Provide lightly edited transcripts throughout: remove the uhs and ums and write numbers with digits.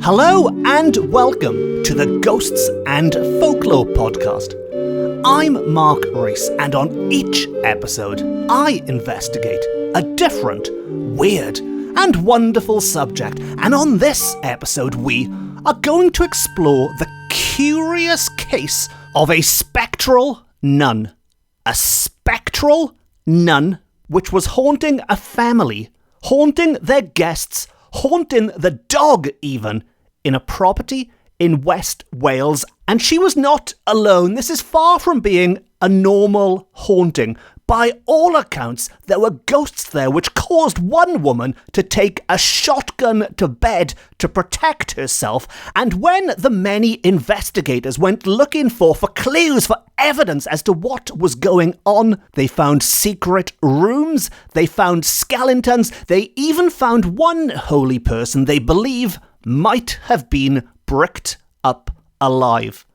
Hello and welcome to the Ghosts and Folklore podcast. I'm Mark Rees, and on each episode I investigate a different, weird and wonderful subject, and on this episode we are going to explore the curious case of a spectral nun. A spectral nun which was haunting a family, haunting their guests, haunting the dog even, in a property in West Wales. And she was not alone. This is far from being a normal haunting. By all accounts, there were ghosts there which caused one woman to take a shotgun to bed to protect herself. And when the many investigators went looking for clues, for evidence as to what was going on, they found secret rooms, they found skeletons, they even found one holy person they believe might have been bricked up alive.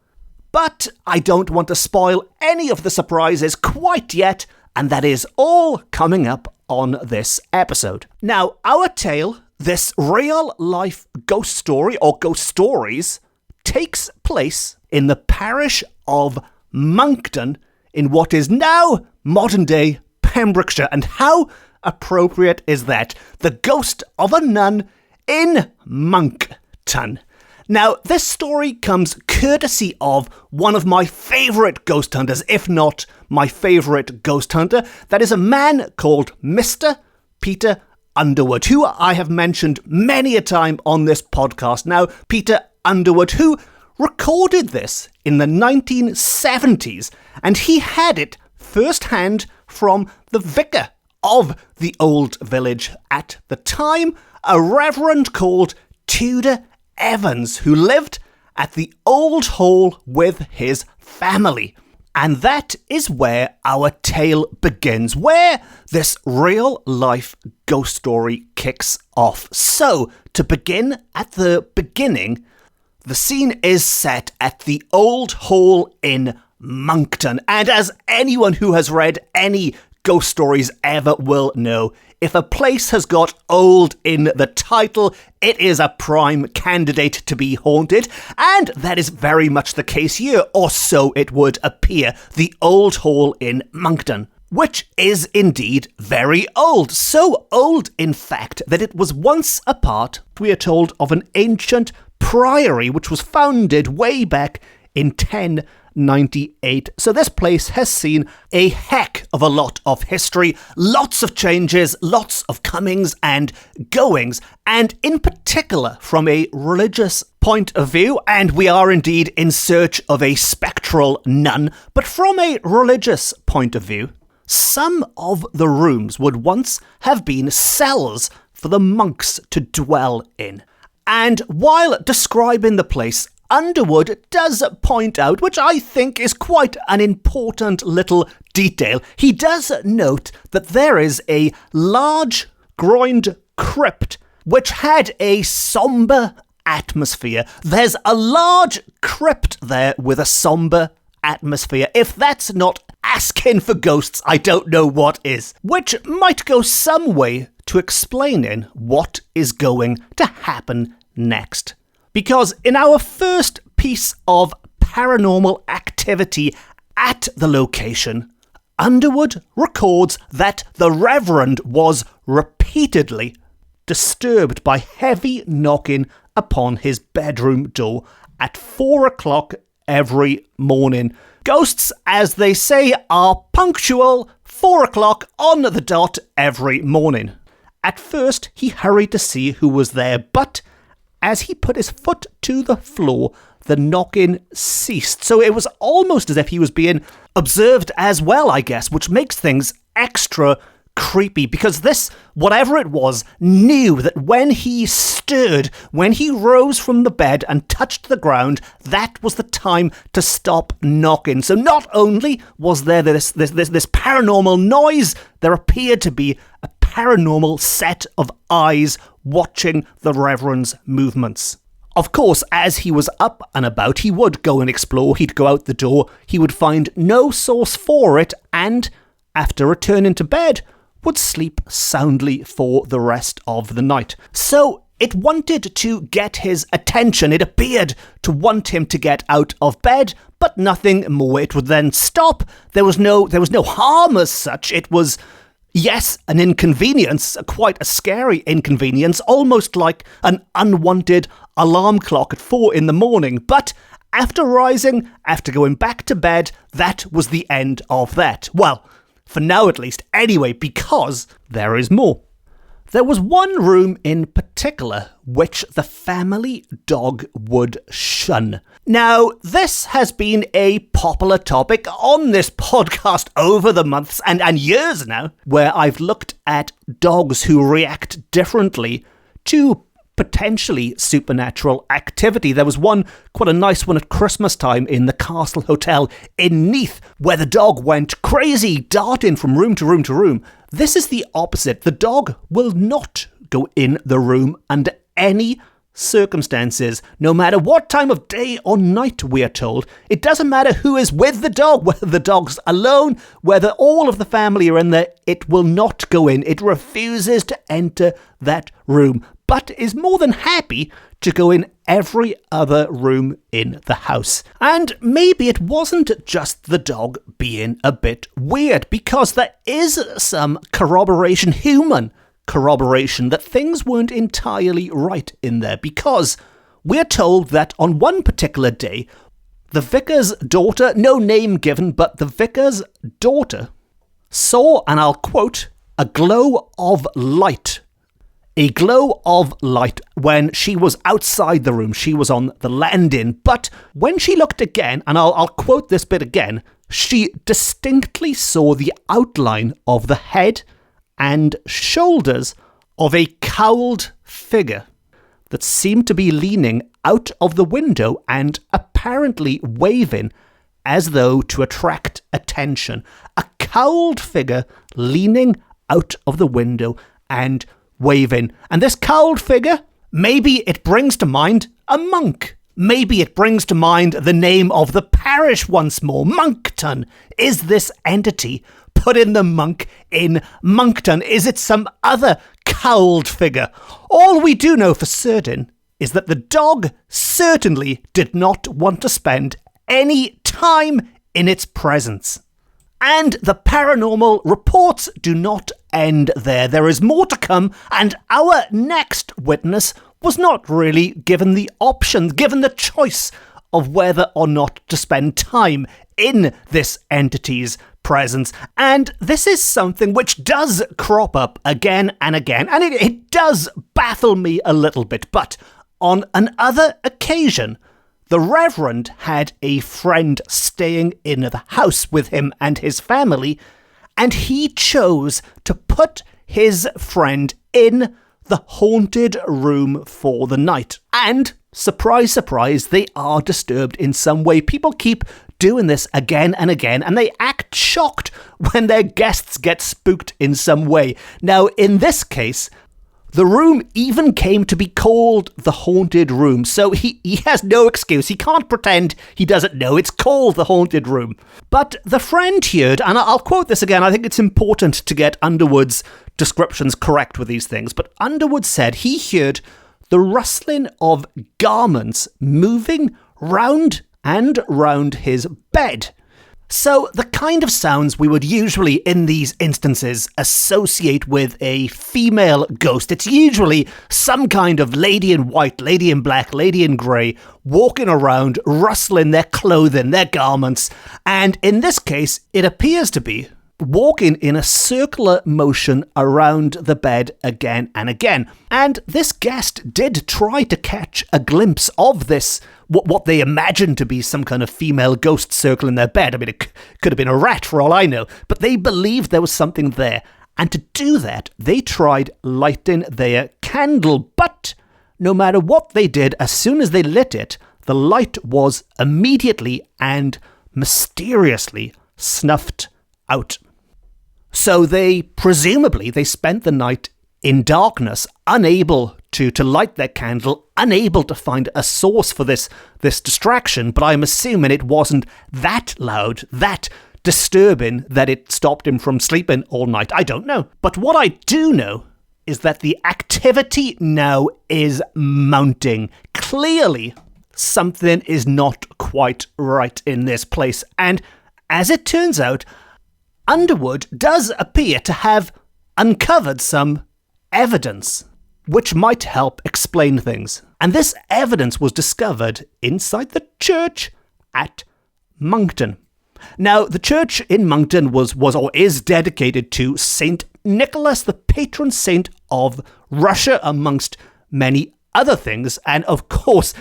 But I don't want to spoil any of the surprises quite yet, and that is all coming up on this episode. Now, our tale, this real-life ghost story, or ghost stories, takes place in the parish of Monkton in what is now modern-day Pembrokeshire. And how appropriate is that? The ghost of a nun in Monkton. Now, this story comes courtesy of one of my favourite ghost hunters, if not my favourite ghost hunter. That is a man called Mr. Peter Underwood, who I have mentioned many a time on this podcast. Now, Peter Underwood, who recorded this in the 1970s, and he had it firsthand from the vicar of the old village at the time, a reverend called Tudor Evans, who lived at the Old Hall with his family. And that is where our tale begins, where this real-life ghost story kicks off. So, to begin at the beginning, the scene is set at the Old Hall in Monkton. And as anyone who has read any ghost stories ever will know, if a place has got old in the title, it is a prime candidate to be haunted, and that is very much the case here, or so it would appear. The Old Hall in Monkton, which is indeed very old. So old, in fact, that it was once a part, we are told, of an ancient priory which was founded way back in 1098. So this place has seen a heck of a lot of history, lots of changes, lots of comings and goings, and in particular from a religious point of view, and we are indeed in search of a spectral nun, but from a religious point of view, some of the rooms would once have been cells for the monks to dwell in. And while describing the place, Underwood does point out, which I think is quite an important little detail, he does note that there is a large groined crypt which had a sombre atmosphere. There's a large crypt there with a sombre atmosphere. If that's not asking for ghosts, I don't know what is. Which might go some way to explaining what is going to happen next. Because in our first piece of paranormal activity at the location, Underwood records that the Reverend was repeatedly disturbed by heavy knocking upon his bedroom door at 4 o'clock every morning. Ghosts, as they say, are punctual, 4 o'clock on the dot every morning. At first, he hurried to see who was there, but as he put his foot to the floor, the knocking ceased. So it was almost as if he was being observed as well, I guess, which makes things extra creepy, because this, whatever it was, knew that when he stirred, when he rose from the bed and touched the ground, that was the time to stop knocking. So not only was there this paranormal noise, there appeared to be a paranormal set of eyes watching the Reverend's movements. Of course, as he was up and about, he would go and explore, he'd go out the door, he would find no source for it, and after returning to bed, would sleep soundly for the rest of the night. So It wanted to get his attention. It appeared to want him to get out of bed, but nothing more. It would then stop. There was no harm as such. It was, yes, an inconvenience, quite a scary inconvenience, almost like an unwanted alarm clock at 4 a.m. But after rising, after going back to bed, that was the end of that. Well, for now at least, anyway, because there is more. There was one room in particular which the family dog would shun. Now, this has been a popular topic on this podcast over the months and years now, where I've looked at dogs who react differently to potentially supernatural activity. There was one, quite a nice one at Christmas time in the Castle Hotel in Neath, where the dog went crazy, darting from room to room to room. This is the opposite. The dog will not go in the room under any circumstances, no matter what time of day or night, we are told. It doesn't matter who is with the dog, whether the dog's alone, whether all of the family are in there, it will not go in. It refuses to enter that room, but is more than happy to go in every other room in the house. And maybe it wasn't just the dog being a bit weird, because there is some corroboration, human corroboration, that things weren't entirely right in there, because we're told that on one particular day, the vicar's daughter, no name given, but the vicar's daughter saw, and I'll quote, a glow of light when she was outside the room. She was on the landing, but when she looked again, and I'll quote this bit again, she distinctly saw the outline of the head and shoulders of a cowled figure that seemed to be leaning out of the window and apparently waving as though to attract attention. A cowled figure leaning out of the window and waving. And this cowled figure, maybe it brings to mind a monk. Maybe it brings to mind the name of the parish once more, Monkton. Is this entity putting the monk in Monkton? Is it some other cowled figure? All we do know for certain is that the dog certainly did not want to spend any time in its presence. And the paranormal reports do not end there. There is more to come, and our next witness was not really given the option, given the choice of whether or not to spend time in this entity's presence. And this is something which does crop up again and again, and it does baffle me a little bit. But on another occasion, the Reverend had a friend staying in the house with him and his family, and he chose to put his friend in the haunted room for the night. And, surprise, surprise, they are disturbed in some way. People keep doing this again and again, and they act shocked when their guests get spooked in some way. Now, in this case, the room even came to be called the haunted room, so he has no excuse. He can't pretend he doesn't know. It's called the haunted room. But the friend heard, and I'll quote this again, I think it's important to get Underwood's descriptions correct with these things, but Underwood said he heard the rustling of garments moving round and round his bed. So the kind of sounds we would usually in these instances associate with a female ghost. It's usually some kind of lady in white, lady in black, lady in grey, walking around, rustling their clothing, their garments. And in this case, it appears to be walking in a circular motion around the bed again and again. And this guest did try to catch a glimpse of this, what they imagined to be some kind of female ghost circle in their bed. I mean, it could have been a rat for all I know, but they believed there was something there. And to do that, they tried lighting their candle, but no matter what they did, as soon as they lit it, the light was immediately and mysteriously snuffed out. So they spent the night in darkness, unable to light their candle, unable to find a source for this distraction, but I'm assuming it wasn't that loud, that disturbing, that it stopped him from sleeping all night. I don't know. But what I do know is that the activity now is mounting. Clearly, something is not quite right in this place. And as it turns out, Underwood does appear to have uncovered some evidence which might help explain things. And this evidence was discovered inside the church at Monkton. Now, the church in Monkton was or is dedicated to St. Nicholas, the patron saint of Russia, amongst many other things. And of course,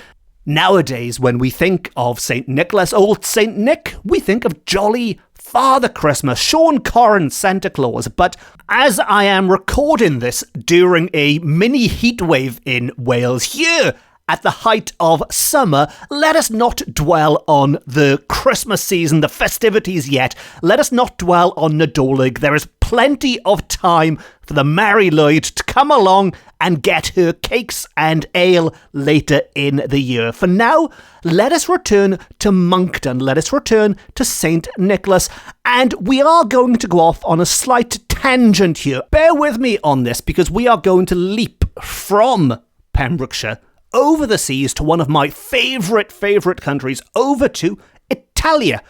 nowadays, when we think of St. Nicholas, old St. Nick, we think of jolly Father Christmas, Sean Corrin, Santa Claus. But as I am recording this during a mini heatwave in Wales here, at the height of summer, let us not dwell on the Christmas season, the festivities yet. Let us not dwell on Nadolig. There is plenty of time for the Mary Lloyd to come along and get her cakes and ale later in the year. For now, let us return to Monkton. Let us return to St. Nicholas. And we are going to go off on a slight tangent here. Bear with me on this, because we are going to leap from Pembrokeshire over the seas to one of my favourite countries, over to Italia,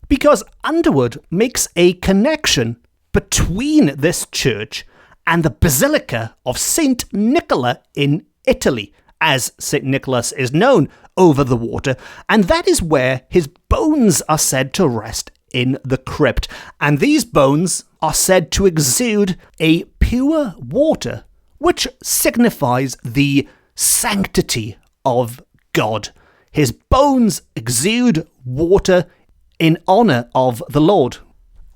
because Underwood makes a connection between this church and the Basilica of St. Nicola in Italy, as St. Nicholas is known over the water, and that is where his bones are said to rest in the crypt. And these bones are said to exude a pure water, which signifies the sanctity of God. His bones exude water in honour of the Lord.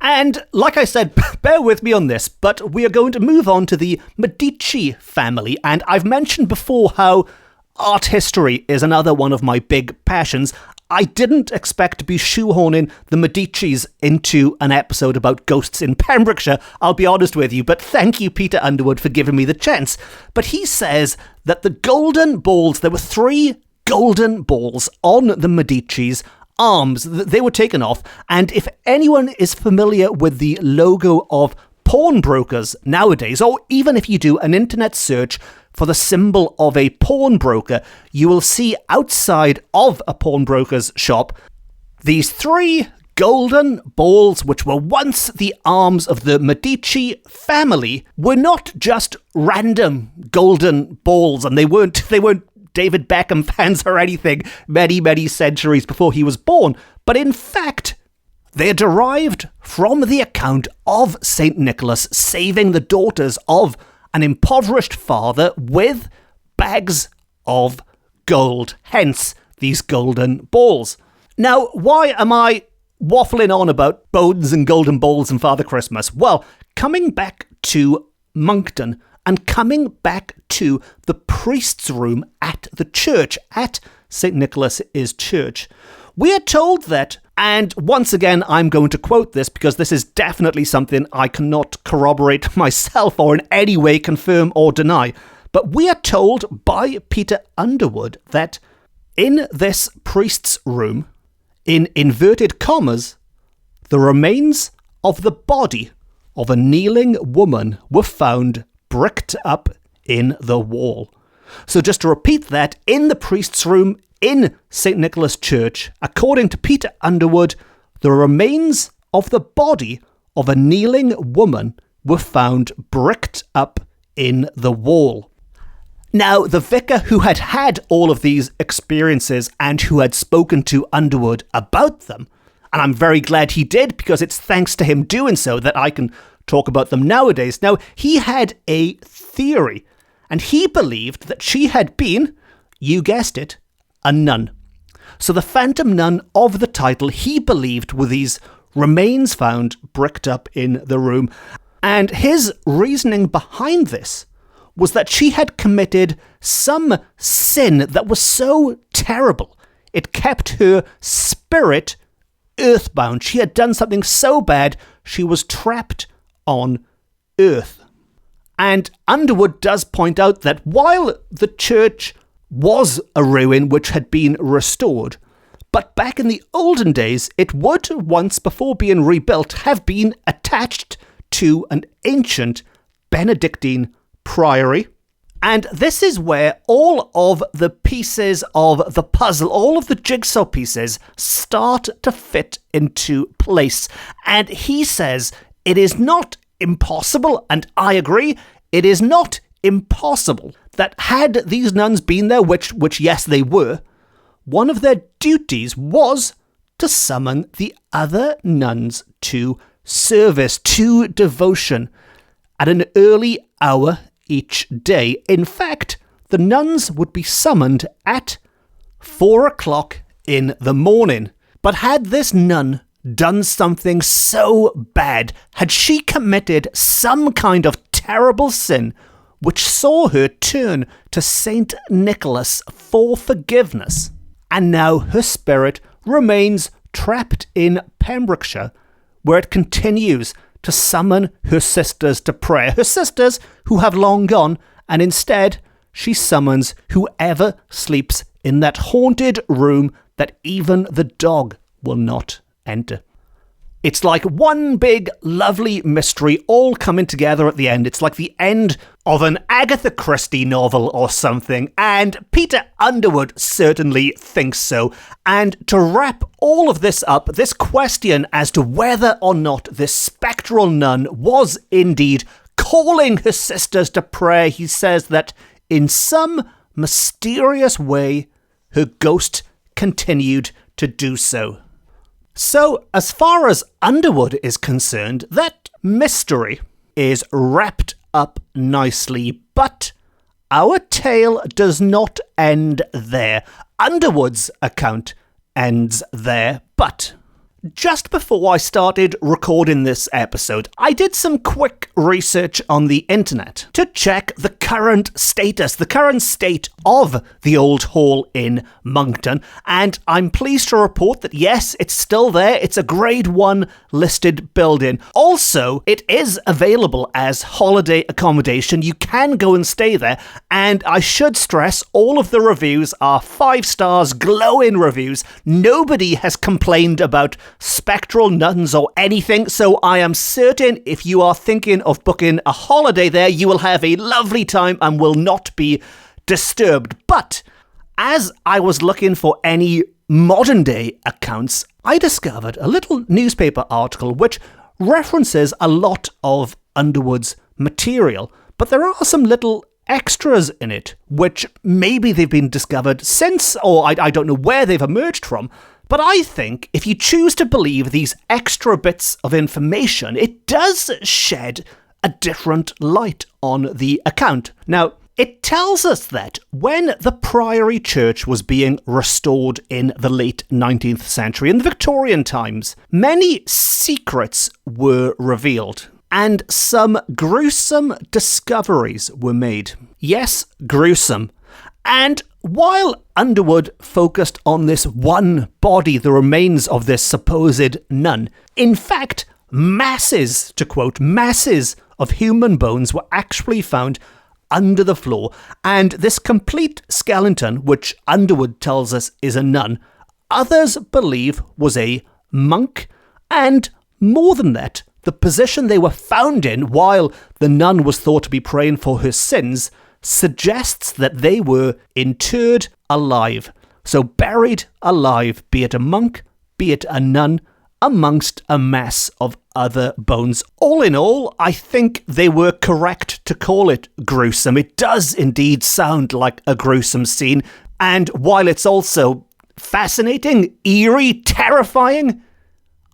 And like I said, bear with me on this, but we are going to move on to the Medici family. And I've mentioned before how art history is another one of my big passions. I didn't expect to be shoehorning the Medicis into an episode about ghosts in Pembrokeshire, I'll be honest with you, but thank you, Peter Underwood, for giving me the chance. But he says that the golden balls, there were 3 golden balls on the Medici's arms. They were taken off, and if anyone is familiar with the logo of pawnbrokers nowadays, or even if you do an internet search for the symbol of a pawnbroker, you will see outside of a pawnbroker's shop these 3 golden balls, which were once the arms of the Medici family, were not just random golden balls, and they weren't David Beckham fans or anything many centuries before he was born, but in fact, they are derived from the account of St. Nicholas saving the daughters of an impoverished father with bags of gold, hence these golden balls. Now, why am I waffling on about bones and golden balls and Father Christmas? Well, coming back to Monkton and coming back to the priest's room at the church, at St. Nicholas's church, we are told that, and once again I'm going to quote this because this is definitely something I cannot corroborate myself or in any way confirm or deny, but we are told by Peter Underwood that in this priest's room, in inverted commas, the remains of the body of a kneeling woman were found bricked up in the wall. So just to repeat that, in the priest's room in St. Nicholas Church, according to Peter Underwood, the remains of the body of a kneeling woman were found bricked up in the wall. Now, the vicar who had had all of these experiences and who had spoken to Underwood about them, and I'm very glad he did because it's thanks to him doing so that I can talk about them nowadays. Now, he had a theory, and he believed that she had been, you guessed it, a nun. So the phantom nun of the title, he believed, were these remains found bricked up in the room. And his reasoning behind this was that she had committed some sin that was so terrible, it kept her spirit earthbound. She had done something so bad, she was trapped on earth. And Underwood does point out that while the church was a ruin which had been restored, but back in the olden days, it would, once before being rebuilt, have been attached to an ancient Benedictine Priory. And this is where all of the pieces of the puzzle, all of the jigsaw pieces, start to fit into place. And he says it is not impossible, and I agree, it is not impossible, that had these nuns been there, which yes they were, one of their duties was to summon the other nuns to service, to devotion, at an early hour each day. In fact, the nuns would be summoned at 4 o'clock in the morning. But had this nun done something so bad, had she committed some kind of terrible sin which saw her turn to Saint Nicholas for forgiveness, and now her spirit remains trapped in Pembrokeshire, where it continues to summon her sisters to prayer, her sisters who have long gone, and instead she summons whoever sleeps in that haunted room that even the dog will not enter. It's like one big, lovely mystery all coming together at the end. It's like the end of an Agatha Christie novel or something, and Peter Underwood certainly thinks so. And to wrap all of this up, this question as to whether or not this spectral nun was indeed calling her sisters to prayer, he says that in some mysterious way, her ghost continued to do so. So, as far as Underwood is concerned, that mystery is wrapped up nicely, but our tale does not end there. Underwood's account ends there, but just before I started recording this episode, I did some quick research on the internet to check the current status, the current state of the old hall in Moncton, and I'm pleased to report that yes, it's still there. It's a Grade 1 listed building. Also, it is available as holiday accommodation. You can go and stay there, and I should stress all of the reviews are 5 stars, glowing reviews. Nobody has complained about spectral nuns or anything, so I am certain if you are thinking of booking a holiday there, you will have a lovely time and will not be disturbed. But as I was looking for any modern day accounts, I discovered a little newspaper article which references a lot of Underwood's material, but there are some little extras in it which maybe they've been discovered since, or I don't know where they've emerged from. But I think if you choose to believe these extra bits of information, it does shed a different light on the account. Now, it tells us that when the Priory Church was being restored in the late 19th century, in the Victorian times, many secrets were revealed and some gruesome discoveries were made. Yes, gruesome. And while Underwood focused on this one body, the remains of this supposed nun, in fact, masses, to quote, masses of human bones were actually found under the floor, and this complete skeleton, which Underwood tells us is a nun, others believe was a monk, and more than that, the position they were found in while the nun was thought to be praying for her sins suggests that they were interred alive. So buried alive, be it a monk, be it a nun, amongst a mess of other bones. All in all, I think they were correct to call it gruesome. It does indeed sound like a gruesome scene, and while it's also fascinating, eerie, terrifying,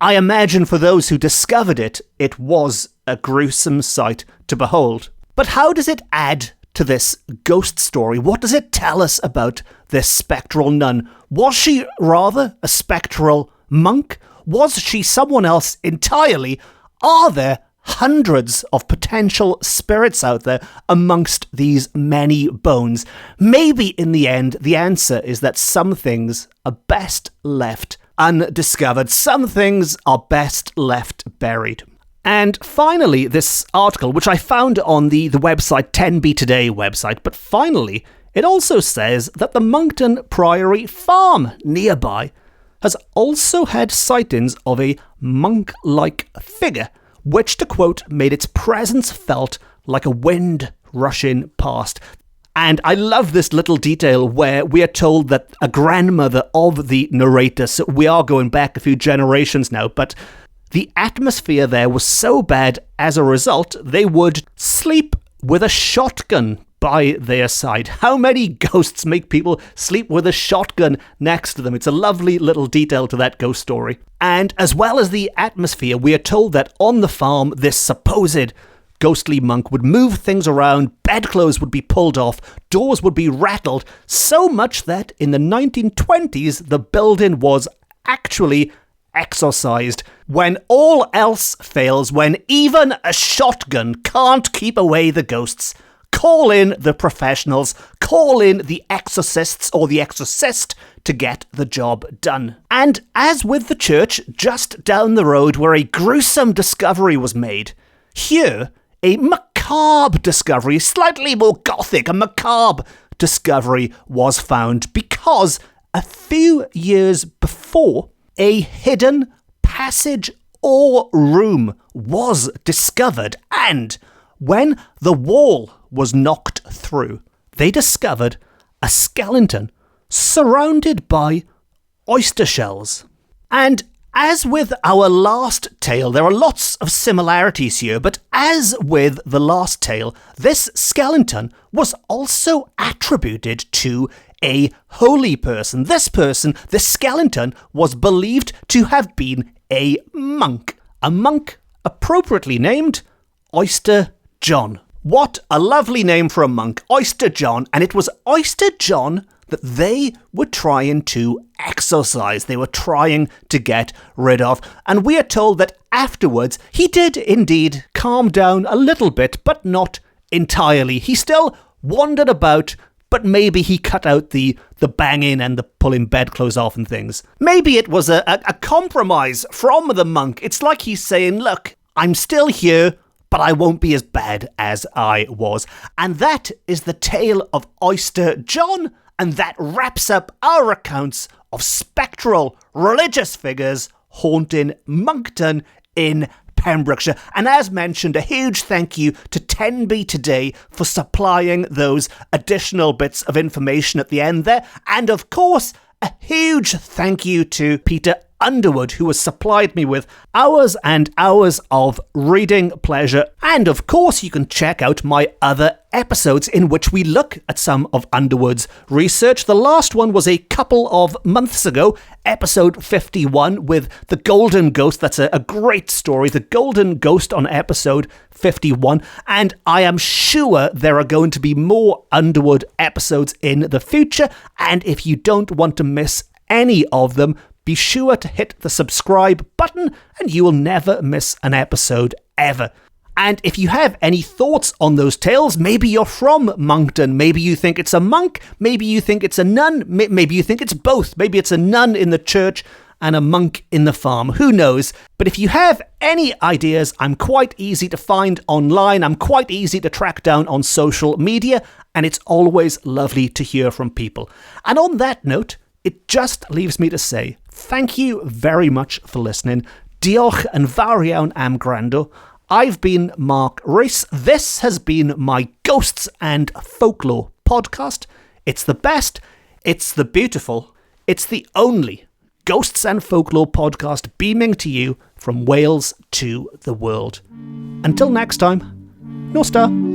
I imagine for those who discovered it, it was a gruesome sight to behold. But how does it add to this ghost story? What does it tell us about this spectral nun? Was she rather a spectral monk? Was she someone else entirely? Are there hundreds of potential spirits out there amongst these many bones? Maybe in the end, the answer is that some things are best left undiscovered. Some things are best left buried. And finally, this article, which I found on the website 10B Today website, but finally, it also says that the Moncton Priory farm nearby has also had sightings of a monk-like figure, which, to quote, made its presence felt like a wind rushing past. And I love this little detail where we are told that a grandmother of the narrator, so we are going back a few generations now, but the atmosphere there was so bad as a result, they would sleep with a shotgun by their side. How many ghosts make people sleep with a shotgun next to them? It's a lovely little detail to that ghost story. And as well as the atmosphere, we are told that on the farm, this supposed ghostly monk would move things around, bedclothes would be pulled off, doors would be rattled, so much that in the 1920s, the building was actually exorcised. When all else fails, when even a shotgun can't keep away the ghosts, call in the professionals, call in the exorcists or the exorcist to get the job done. And as with the church just down the road where a gruesome discovery was made, here a macabre discovery, slightly more gothic, a macabre discovery was found because a few years before, a hidden passage or room was discovered, and when the wall was knocked through, they discovered a skeleton surrounded by oyster shells. And as with our last tale, there are lots of similarities here, but as with the last tale, this skeleton was also attributed to a holy person. This skeleton, was believed to have been a monk appropriately named Oyster John. What a lovely name for a monk, Oyster John, and it was Oyster John that they were trying to exorcise, they were trying to get rid of. And we are told that afterwards, he did indeed calm down a little bit, but not entirely. He still wandered about, but maybe he cut out the banging and the pulling bedclothes off and things. Maybe it was a compromise from the monk. It's like he's saying, look, I'm still here, but I won't be as bad as I was. And that is the tale of Oyster John, and that wraps up our accounts of spectral religious figures haunting Monkton in Pembrokeshire. And as mentioned, a huge thank you to Tenby Today for supplying those additional bits of information at the end there. And of course, a huge thank you to Peter Underwood, who has supplied me with hours and hours of reading pleasure. And of course, you can check out my other episodes in which we look at some of Underwood's research. The last one was a couple of months ago, episode 51 with The Golden Ghost. That's a great story, The Golden Ghost on episode 51. And I am sure there are going to be more Underwood episodes in the future. And if you don't want to miss any of them, be sure to hit the subscribe button and you will never miss an episode ever. And if you have any thoughts on those tales, maybe you're from Monkton, maybe you think it's a monk, maybe you think it's a nun, maybe you think it's both, maybe it's a nun in the church and a monk in the farm, who knows? But if you have any ideas, I'm quite easy to find online, I'm quite easy to track down on social media, and it's always lovely to hear from people. And on that note, it just leaves me to say thank you very much for listening. Diolch yn fawr iawn am gwrando. I've been Mark Rees. This has been my Ghosts and Folklore podcast. It's the best, it's the beautiful, it's the only Ghosts and Folklore podcast beaming to you from Wales to the world. Until next time, Nostar.